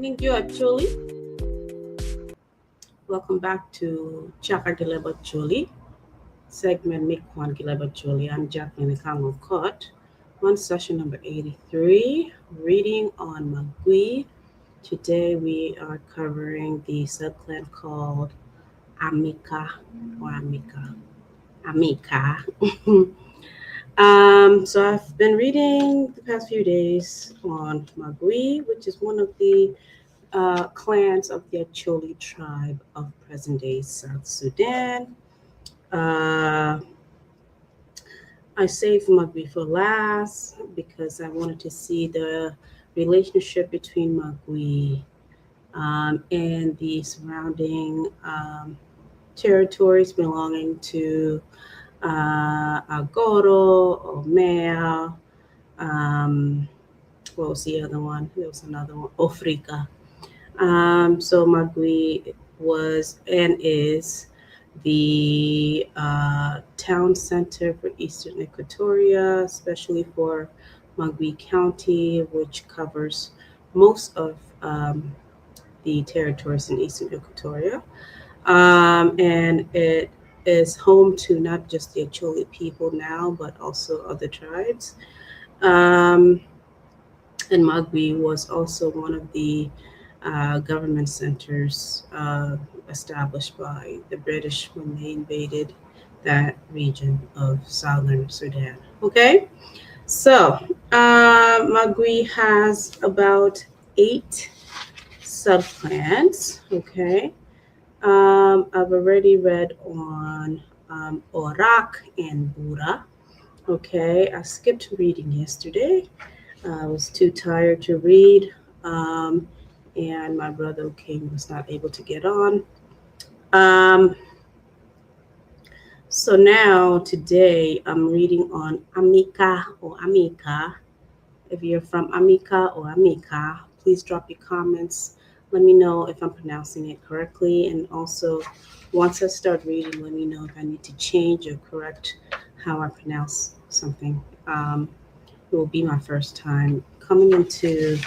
Leb Acholi. Welcome back to Chaka Leb Acholi, segment Kwan Leb Acholi. I'm Jacqueline Kwan Court on session number 83, reading on Magwi. Today we are covering the subclan called Amika or Amika. So I've been reading the past few days on Magwi, which is one of the clans of the Acholi tribe of present-day South Sudan. Uh, I saved Magwi for last because I wanted to see the relationship between Magwi and the surrounding territories belonging to Agoro, Omea, what was the other one? There was another one, Africa. So Magwi was and is the town center for Eastern Equatoria, especially for Magwi County, which covers most of the territories in Eastern Equatoria. And it is home to not just the Acholi people now, but also other tribes. And Magwi was also one of the government centers established by the British when they invaded that region of southern Sudan. Okay, so Magwi has about 8 subclans. Okay, I've already read on Orak and Bura. Okay, I skipped reading yesterday. I was too tired to read. And my brother King was not able to get on. So now today I'm reading on Amika or Amika. If you're from Amika or Amika, please drop your comments. Let me know if I'm pronouncing it correctly. And also, once I start reading, let me know if I need to change or correct how I pronounce something. It will be my first time coming into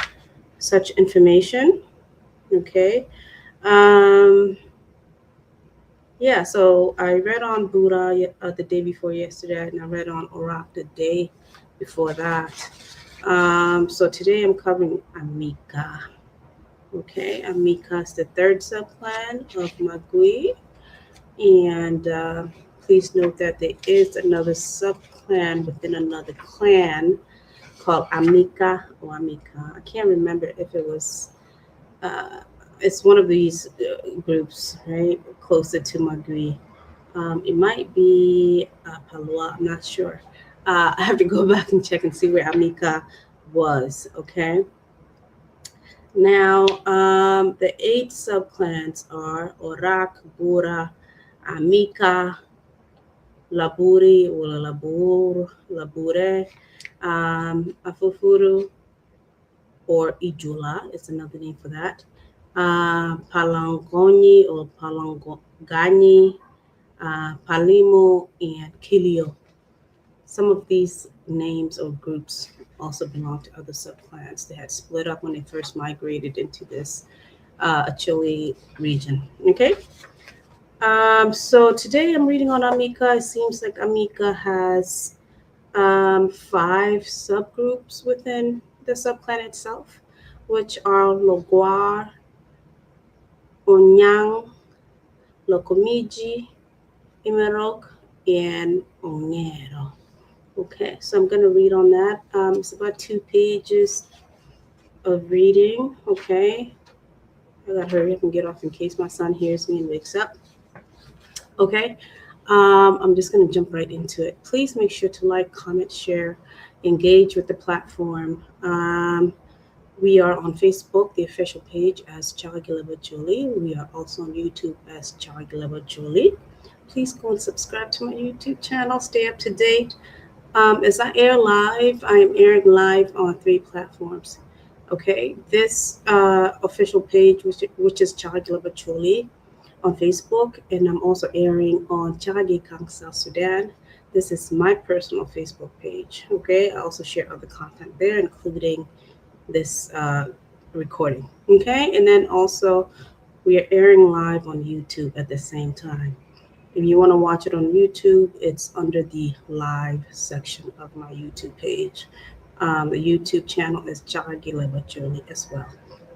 such information. Okay. Yeah, so I read on Buddha the day before yesterday, and I read on Orak the day before that. So today I'm covering Amika. Okay, Amika is the third subclan of Magwi. And please note that there is another subclan within another clan called Amika or Amika. I can't remember if it was, it's one of these groups, right, closer to Magui. It might be Palua, I'm not sure. I have to go back and check and see where Amika was, okay? Now, the 8 subclans are Orak, Bura, Amika, Laburi, or Labur, Labure, Afufuru, or Ijula is another name for that. Palangoni or Palangani, Palimo, and Kilio. Some of these names or groups also belong to other subclans that had split up when they first migrated into this Acholi region. Okay. So today I'm reading on Amika. It seems like Amika has 5 subgroups within the subclan itself, which are Logwar, Onyang, Lokomiji, Imerok, and Ongero. Okay, so I'm going to read on that. It's about 2 pages of reading. Okay, I got to hurry up and get off in case my son hears me and wakes up. Okay, I'm just going to jump right into it. Please make sure to like, comment, share, engage with the platform. We are on Facebook, the official page as Chaka Leb Acholi. We are also on YouTube as Chaka Leb Acholi. Please go and subscribe to my YouTube channel. Stay up to date. As I air live, I am airing live on 3 platforms. Okay, this official page, which is Chaka Leb Acholi on Facebook, and I'm also airing on Chaka Kang South Sudan. This is my personal Facebook page. Okay, I also share other content there, including this recording. Okay, and then also we are airing live on YouTube at the same time. If you want to watch it on YouTube, it's under the live section of my YouTube page. The YouTube channel is Chaka Leb Acholi as well.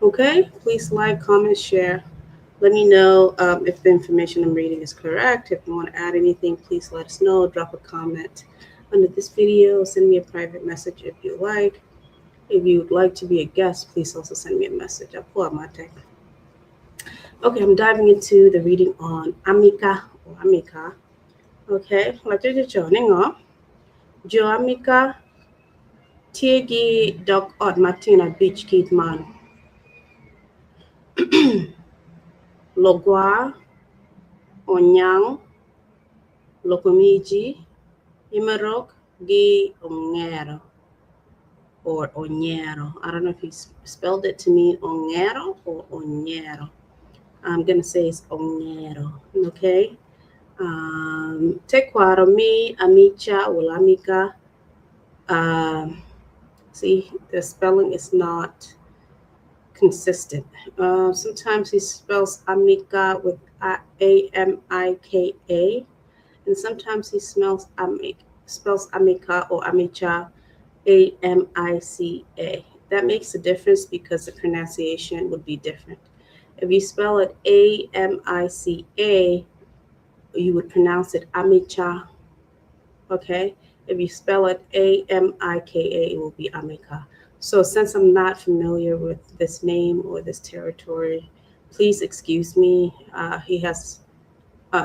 Okay, please like, comment, share. Let me know if the information I'm reading is correct. If you want to add anything, please let us know. Drop a comment under this video. Send me a private message if you like. If you would like to be a guest, please also send me a message. I'll pull out my tech. Okay, I'm diving into the reading on Amika or Amika. Okay, let's do the joining up. Jo Amika Tiegi Doc Odd Martina Beach Kid Man. Logwa Onyang Lokomiji Imarok Gi Ongero or Onyero. I don't know if he spelled it to me Ongero or Onyero. I'm gonna say it's Ongero. Okay. Tekwaro mi Amicha Ulamika. See, the spelling is not consistent. Sometimes he spells Amika with Amika, and sometimes he spells Amika or Amicha Amica. That makes a difference because the pronunciation would be different. If you spell it Amica, you would pronounce it Amicha. Okay? If you spell it Amika, it will be Amika. So since I'm not familiar with this name or this territory, please excuse me. He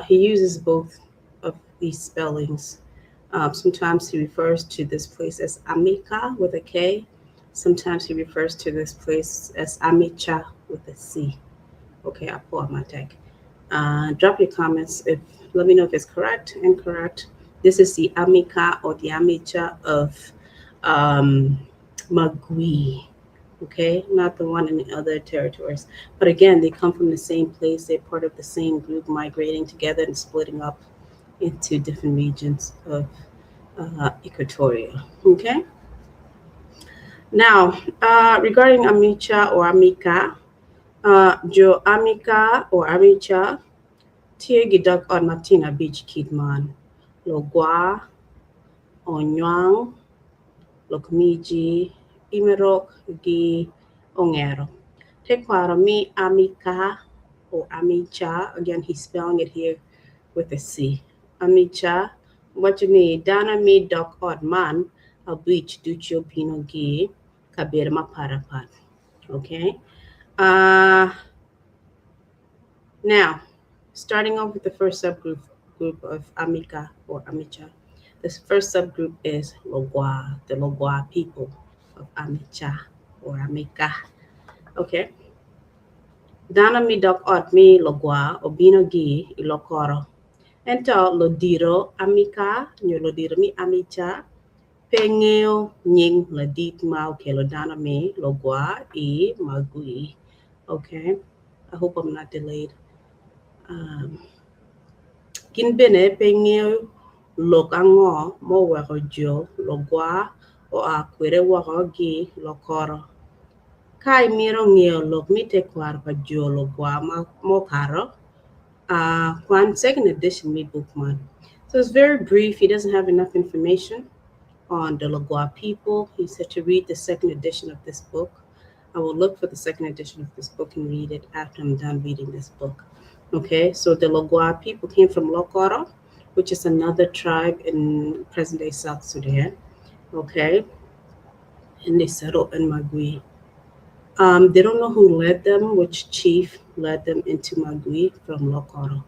uses both of these spellings. Sometimes he refers to this place as Amika with a K. Sometimes he refers to this place as Amicha with a C. Okay, I'll pull out my tag. Drop your comments. Let me know if it's correct, incorrect. This is the Amika or the Amicha of Magwi. Okay, not the one in the other territories. But again, they come from the same place. They're part of the same group, migrating together and splitting up into different regions of Equatoria. Okay. Now, regarding Amicha or Amika, Jo Amika or Amicha, Tiegidak on Martina Beach Kidman, Logwa, Onywang, Lokmiji, Imerok, Gi, Ongero. Tekwara mi Amika or Amicha, again, he's spelling it here with a C. Amicha, what you need, Dana mi Doc Odd Man, a beach Ducho Pino Gi, Kabirma Parapat. Okay. Now, starting off with the first subgroup of Amika or Amicha. This first subgroup is Logwa, the Logwa people of Amicha or Amika. Okay. Dana mi Doc Odd mi Logwa, Obino Gi, Ilokoro. Ento Lodiro Amika, nyo Lodiro mi Amicha, Pengeo Nying Ladit Mau Kelodana me Logwa e Magwi. Okay. I hope I'm not delayed. Kinbene Pengeo Lokango Mo Wakojo Logwa o Aquere Wakogi Lokoro. Kai Miro Ngeo Log Mite Kwar Jo Logwa Mokaro. Kwan second edition me bookman. So it's very brief. He doesn't have enough information on the Logwa people. He said to read the second edition of this book. I will look for the second edition of this book and read it after I'm done reading this book. Okay, so the Logwa people came from Lokoro, which is another tribe in present-day South Sudan. Okay, and they settled in Magwi. They don't know who led them, which chief led them into Magwi from Lokoro.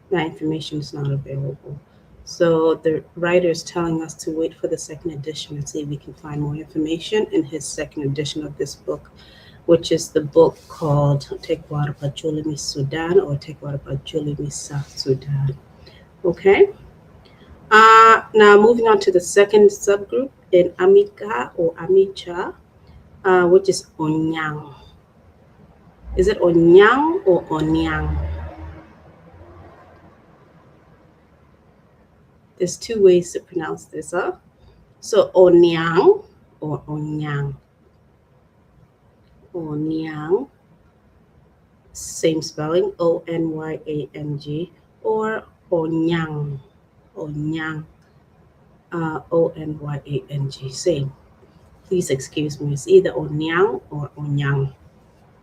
That information is not available. So the writer is telling us to wait for the second edition and see if we can find more information in his second edition of this book, which is the book called Tekwara Pachulimi Sudan or Tekwara Pachulimi South Sudan. Okay. Now moving on to the second subgroup in Amika or Amicha, which is Onyang. Is it Onyang or Onyang? There's two ways to pronounce this, huh? So Onyang or Onyang. Onyang, same spelling, Onyang, or Onyang, Onyang, Onyang, same. Please excuse me, it's either Onyang or Onyang.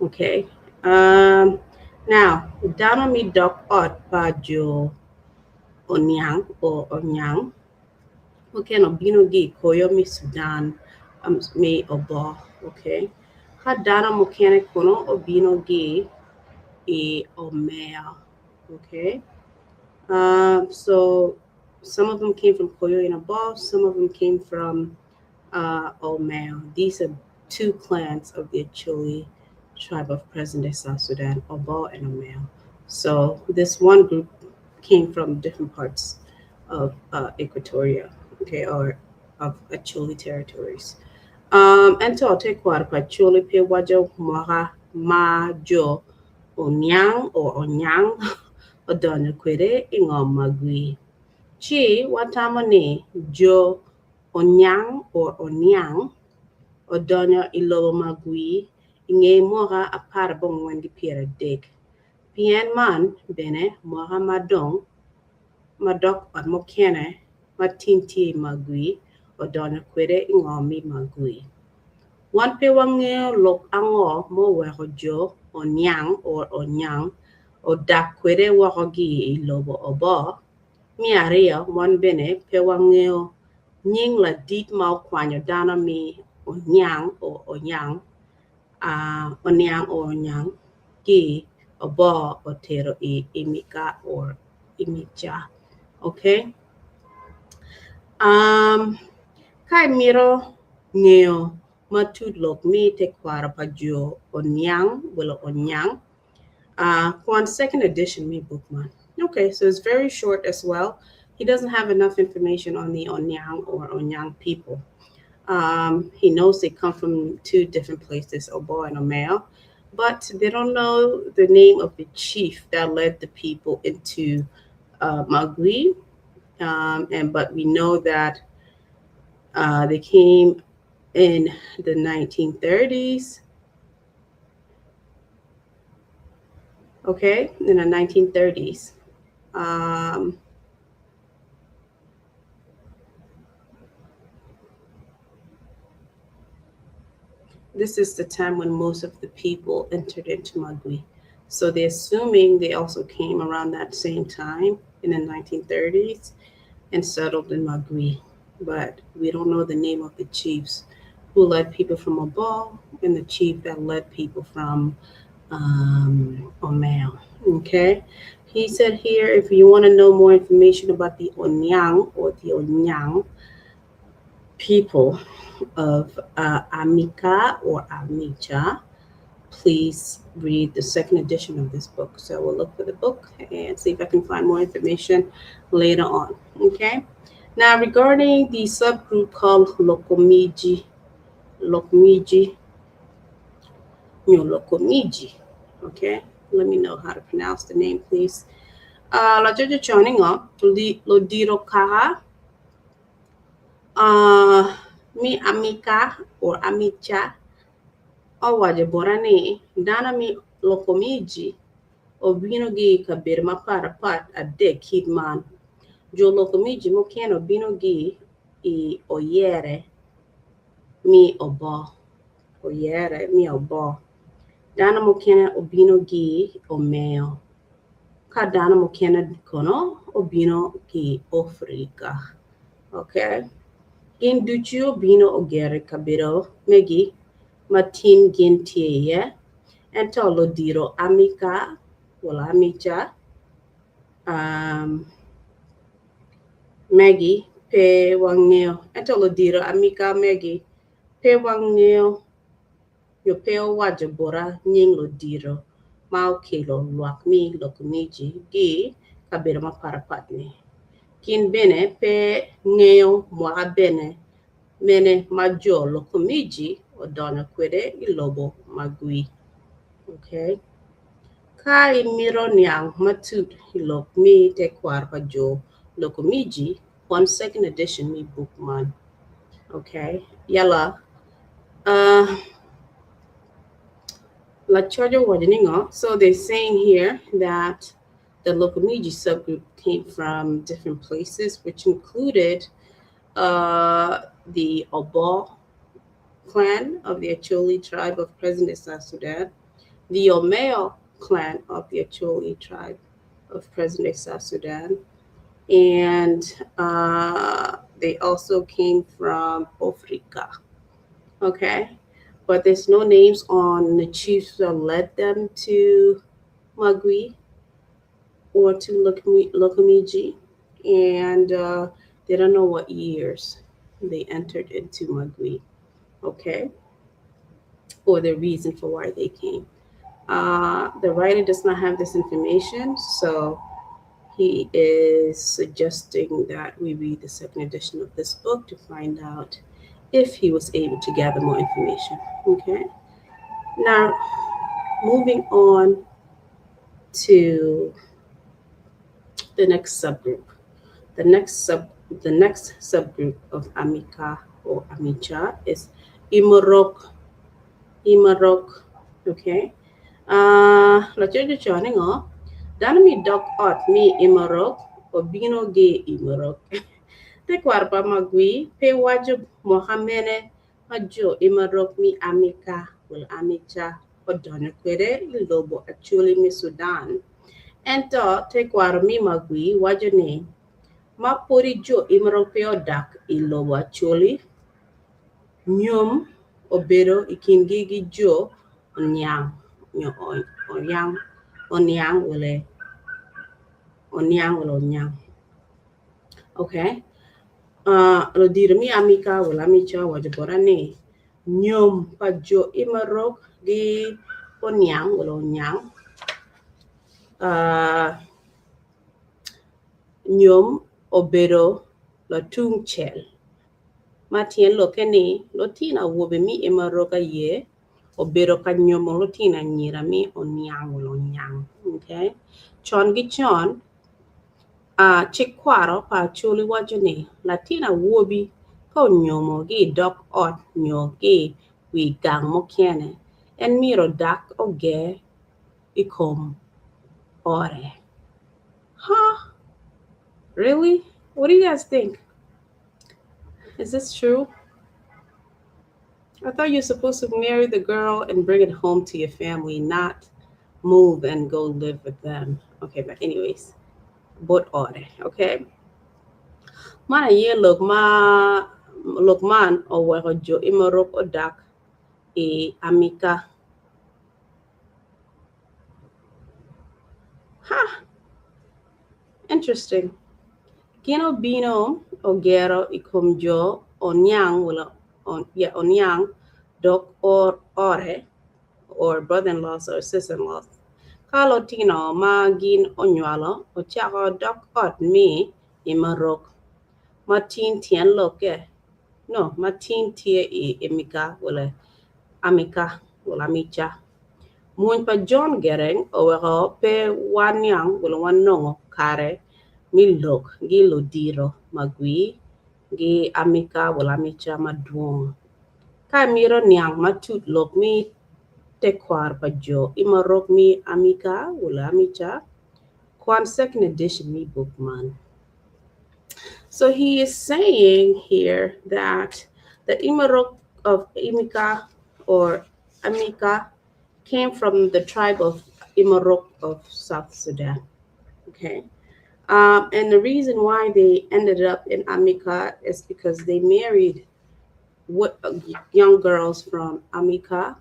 Okay. Um, Now, dano mi dok ot pa jo Onyang or Onyang. Okay, no bino gi koyo mi Sudan mi obo. Okay. Ha dana mokene kono obino gi e omea. Okay. So some of them came from Koyo and Abo, some of them came from Omeo. These are two clans of the Acholi tribe of present-day South Sudan, Obo and Omeo. So this one group came from different parts of Equatoria, okay, or of Acholi territories. And to take what Acholi pe wajo maha majo onyang or onyang odonya kwere ingo magwi. Chi watamani jo onyang or onyang odonya ilobo magwi inge moha apara bong wengi piera dek. Pien man bene moha madok at mokene matinti magwi odonya kwere ingomi magwi. Wan pe wange lok ango mo weho jo onyang or onyang o dak kwere wahogi ilobo obo. Mi aria wan bene pe wangeo nying la dit mau kwanyo dana mi onyang o onyang onyang o onyang gi obo otero I imika or imicha. Okay. Kai miro ngeo matud lok mi te kwara pa jo onyang wala onyang. Kwan second edition me bookman. Okay, so it's very short as well. He doesn't have enough information on the Onyang or Onyang people. He knows they come from two different places, Obo and Omeo, but they don't know the name of the chief that led the people into Magwi. But we know that they came in the 1930s. Okay, in the 1930s. This is the time when most of the people entered into Magwi. So they're assuming they also came around that same time in the 1930s and settled in Magwi. But we don't know the name of the chiefs who led people from Abal and the chief that led people from Omeo. Okay. He said here, if you want to know more information about the Onyang or the Onyang people of Amika or Amicha, please read the second edition of this book. So we'll look for the book and see if I can find more information later on. Okay. Now regarding the subgroup called Lokomiji, okay. Let me know how to pronounce the name, please. La Jojo Choninga, Lodiro Kaha, mi Amika or Amicha, Owaje Borane, Dana mi Lokomiji, Obinogi Kabirma Parapat, a de Kidman, Jo Lokomiji Mokeno Binogi, I Oyere, mi Obo, Oyere, mi Obo. Dana Mokena Obinogi, Omeo. Kadana Mokena Kono, Obino Gi Ofrika. Okay. Gin Duchu Bino Ogere Kabiro, Megi, Matin Gintie, and Tolodiro Amika, well, Amicha, Maggie, Pe Wangeo, and Tolodiro Amika Maggie, Pe Wangeo, Yo Peo Wajabora, Ning Lodiro, Mau Kilo, Luakmi, Lokumiji, Gi, Kabirama Parapatni. Kin Bene, Pe Ngeo, Moa Bene, Mene Majo Lokomiji, or Donna Quede, Ilobo Magui. Okay. Kai Miro Nyang Matut Hilok Mi Te Kwarpa Jo Lokomiji, one second edition me bookman. Okay. Yalla. La Chojo Wajaningo. So they're saying here that the Lokomiji subgroup came from different places, which included uh, the Obo clan of the Acholi tribe of present-day South Sudan, the Omeo clan of the Acholi tribe of present-day South Sudan, and they also came from Africa. Okay, but there's no names on the chiefs that led them to Magwi or to Lokomiji, and they don't know what years they entered into Magui, okay, or the reason for why they came. The writer does not have this information, so he is suggesting that we read the second edition of this book to find out if he was able to gather more information. Okay, now moving on to the next subgroup. The next sub the next subgroup of Amika or Amicha is Imorok. Imorok. Okay. La jojo chone ngo. Dana mi dok ot mi Imorok o bino ge Imorok. Te kwarpa magwi pe wajo Mohamene majo Imorok mi Amika will Amicha o dono kwere ilobo actually mi Sudan. Ento te kwar mi magwi wajo ne ma pori jo imropeo dak ilowa choli nyom obedo ikingi gi jo onyang nyo onyang onyang wala onyang. Okay, lo dira mi amika wala mi cha wajabora ne nyom pa jo imarok gi onyang wala onyang. Nyom obedo la tung chel matien lo keni lo tina wobe mi emaroka ye obedo ka nyomo lo tina nyira mi onyang lo nyang. Okay, chon gi chon chikwaro pa chuli wajone latina wobi ko nyomo gi dok ot nyo gi wi gang mo kene en miro dak oge ikom ore. Huh? Really? What do you guys think? Is this true? I thought you're supposed to marry the girl and bring it home to your family, not move and go live with them. Okay, but anyways, both order. Okay. Mana ye look man o jo imorok odak e amika. Ha! Interesting. Kino bino ogero ikumjo onyang wala onyang dok or ore or brother-in-laws or sister-in-laws. Kalo tino magin onywalo o chako dok ot mi imarok. Matin tien loke. No, matin tie I emika wala amika wala amicha. Mun pa John Gereng o wako pe wanyang wala wanongo kare mi lok gi lodiro magwi gi amika wala amicha maduong. Ka miro niang matut lok mi tekwar pa jo imarok mi amika wala amicha Kwan second edition mi bookman. So he is saying here that the imarok of Imika or Amika came from the tribe of Imarok of South Sudan. Okay. And the reason why they ended up in Amika is because they married young girls from Amika,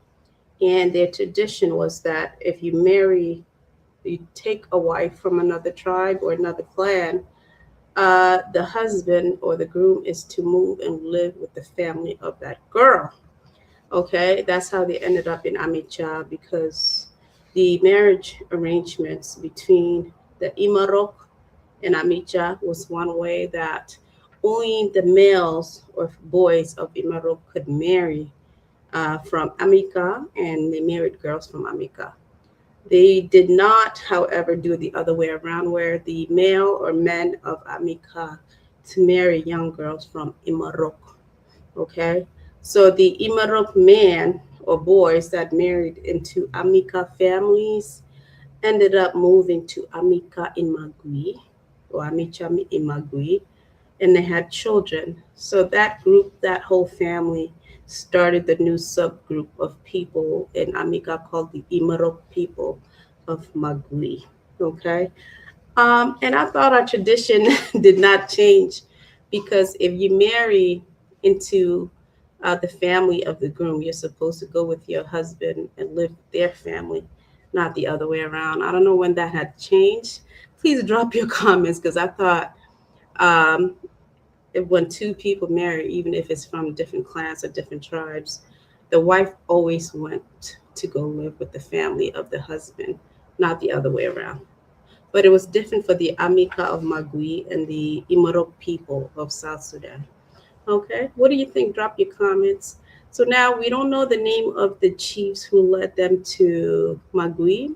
and their tradition was that if you take a wife from another tribe or another clan, the husband or the groom is to move and live with the family of that girl. Okay, that's how they ended up in Amicha because the marriage arrangements between the Imarok and Amicha was one way that only the males or boys of Imarok could marry from Amika, and they married girls from Amika. They did not, however, do the other way around, where the male or men of Amika to marry young girls from Imarok. Okay, so the Imarok man or boys that married into Amika families ended up moving to Amika in Magui or Amicha in Magui, and they had children. So that group, that whole family, started the new subgroup of people in Amika called the Imarok people of Magui. Okay. And I thought our tradition did not change because if you marry into the family of the groom, you're supposed to go with your husband and live with their family, not the other way around. I don't know when that had changed. Please drop your comments because I thought um, when two people marry, even if it's from different clans or different tribes, the wife always went to go live with the family of the husband, not the other way around. But it was different for the Amika of Magui and the Imarok people of South Sudan. Okay, what do you think? Drop your comments. So now we don't know the name of the chiefs who led them to Magui,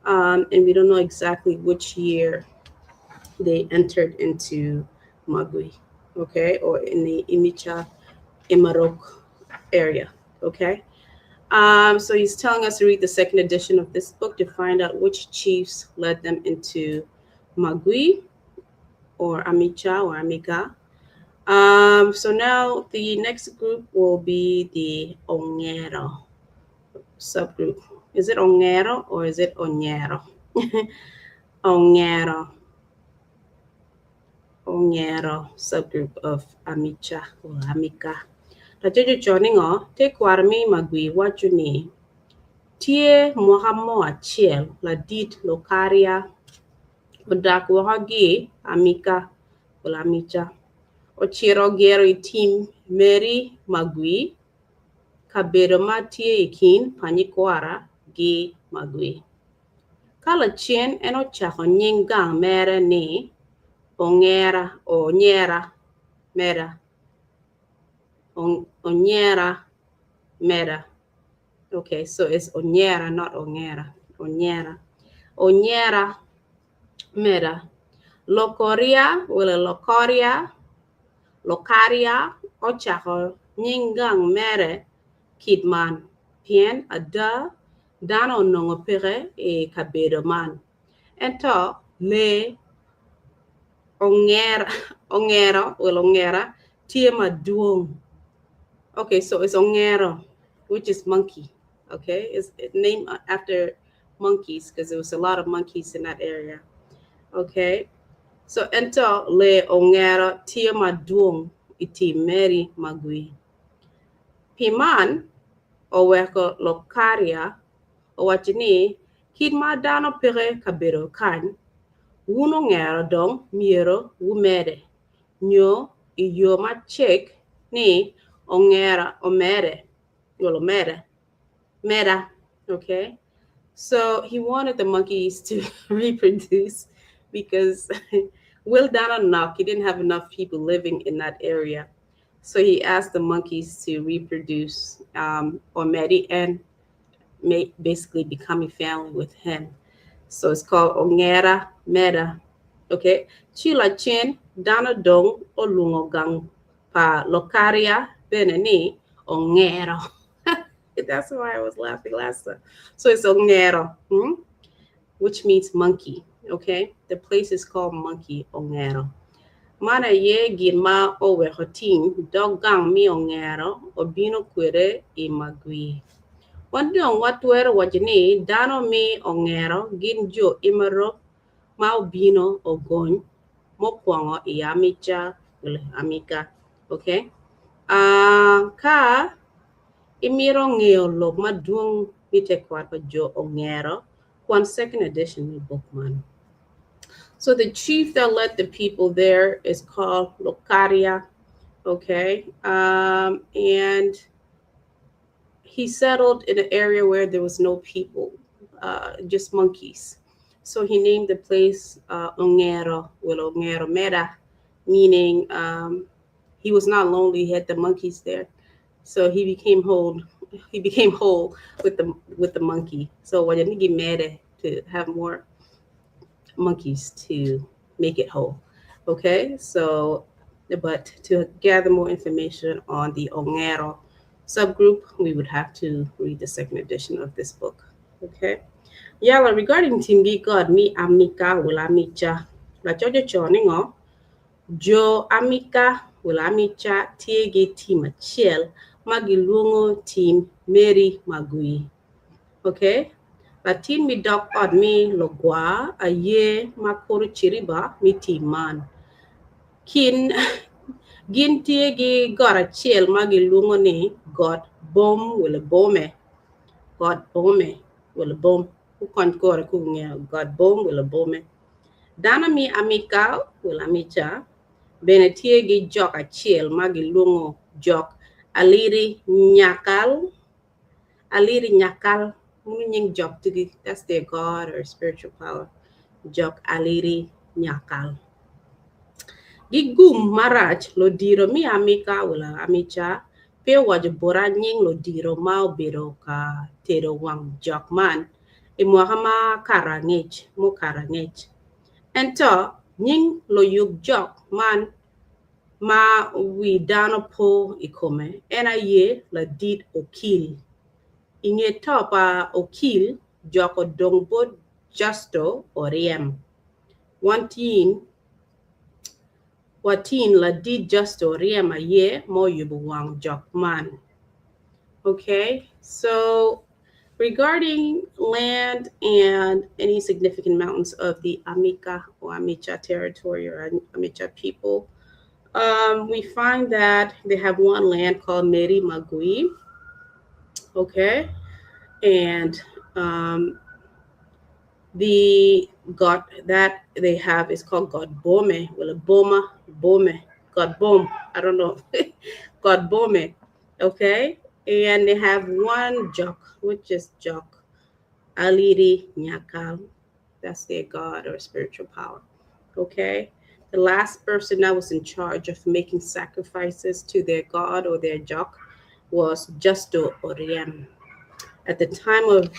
and we don't know exactly which year they entered into Magui, okay, or in the Imicha Imarok area, okay. So he's telling us to read the second edition of this book to find out which chiefs led them into Magui or Amicha or Amiga. So now the next group will be the Ongero subgroup. Is it Ongero or is it Onyero? Ongero. Ongero subgroup of Amicha or Amika. Rajojo Joningo, take warmi magwi wachuni. Tie mohamo achiel la dit lokaria odak wahagi Amika or Amicha. Ochiro gero itim Mary Magwi kabedo matie ikin panyikwara gi Magwi. Kala chien en ochako nying gang mere ni onyera mera onyera mera. Okay, so it's onyera, not ongera. Onyera. Onyera mera. Lokoria wala lokaria ochako nying gang mere kidman pien ada dano nongo pere e kabedo man. Ento le ongera tie maduong. Okay, so it's ongero, which is monkey. Okay, it's named after monkeys because there was a lot of monkeys in that area. Okay, so ento le ongero tie maduong iti Mary Magui. Piman oweko lokaria owachini kidma dano pere kabedo kan wuno ngero dong miero wumere nyo iyo machek ni ongera omere mera. Okay, so he wanted the monkeys to reproduce because Will Dana knock he didn't have enough people living in that area, so he asked the monkeys to reproduce Omeri and basically becoming family with him. So it's called Ongera Mera. Okay. Chila Chin, Dana Dong, Olungogang, Pa Lokaria, Benani, Ongero. That's why I was laughing last time. So it's Ongero, which means monkey. Okay. The place is called Monkey Ongero. Mana ye girma owe hotin, dog gang mi ongero, obino quere i magui. Wandong watuero wajini, dano mi ongero, ginjo imero, maubino ogon, mokwango i amicha, amika. Okay? Ka imiro ngeo lok maduong mite kwat pa jo ongero, Kwan second edition ni bookman. So the chief that led the people there is called Lokaria, okay? And he settled in an area where there was no people, just monkeys. So he named the place Ongero, well, Ongero Mera, meaning he was not lonely. He had the monkeys there, so he became whole. He became whole with the monkey. So when you mad to have more monkeys to make it whole. Okay, so but to gather more information on the Ongero subgroup, we would have to read the second edition of this book. Okay. Yala regarding Timgi God, me Amika will amicha. La Jojo Choningo, Jo Amika will amicha Tiegi Team Chiel, Magilungo Team Mary Magwi. Okay. La team mi dog od mi logwa a ye makoro chiriba mi team man. Kin gin tiegi God a chiel magilungo ni God bom will a bome. God bome will a bom. Who can't go to God bom will a bome. Dana mi amika will amicha. Benetiegi jok a chiel magilungo jok. Aliri nyakal. Aliri nyakal. Meaning jok to that's their God or spiritual power. Jok aliri nyakal. Gigum marach lo diro mi amika wala amicha. Pe waj bora nying lo diro mau biro ka tero wang jok man. Imuahama karangech mo karangech. Ento nying lo yug jok man ma we dano po ikome. Ena ye la dit okil. Inye topa okil joko dongbod justo oriem. Wantin watin la dit justo oriem a ye mo yubuwang jok man. Okay, so regarding land and any significant mountains of the Amika or Amicha territory or Amicha people, we find that they have one land called Meri Magui. Okay, and the god that they have is called God Bome. Well, a Boma, Bome, God Bom. I don't know. God Bome. Okay, and they have one Jok, which is Jok Aliri Nyakal. That's their god or spiritual power. Okay, the last person that was in charge of making sacrifices to their god or their Jok was Justo Oriem. At the time of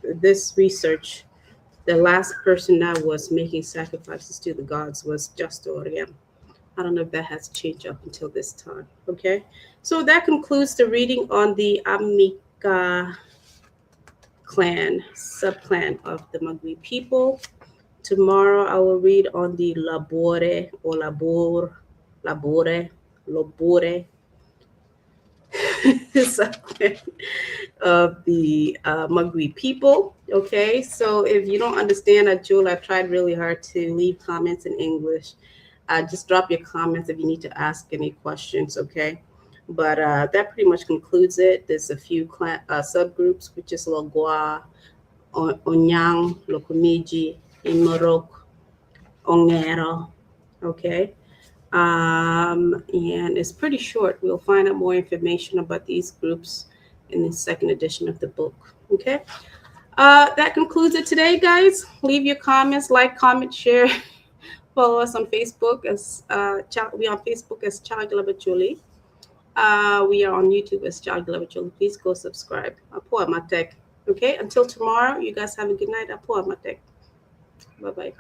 this research, the last person that was making sacrifices to the gods was Justo Oriem. I don't know if that has changed up until this time. Okay, so that concludes the reading on the Amika clan, subclan of the Magwi people. Tomorrow I will read on the Labore or Labore, Lobore subclan of the Magwi people. Okay, so if you don't understand Ajul, I've tried really hard to leave comments in English. Just drop your comments if you need to ask any questions, okay? But that pretty much concludes it. There's a few subgroups, which is Logwa, Onyang, Lokomiji, Imorok, Ongero, okay? And it's pretty short. We'll find out more information about these groups in the second edition of the book, okay? That concludes it today, guys. Leave your comments, like, comment, share. Follow us on Facebook as we are on Facebook as Chaka Leb Acholi. We are on YouTube as Chaka Leb Acholi. Please go subscribe. Apo Amatek. Okay, until tomorrow, you guys have a good night. Apo Amatek. Bye bye.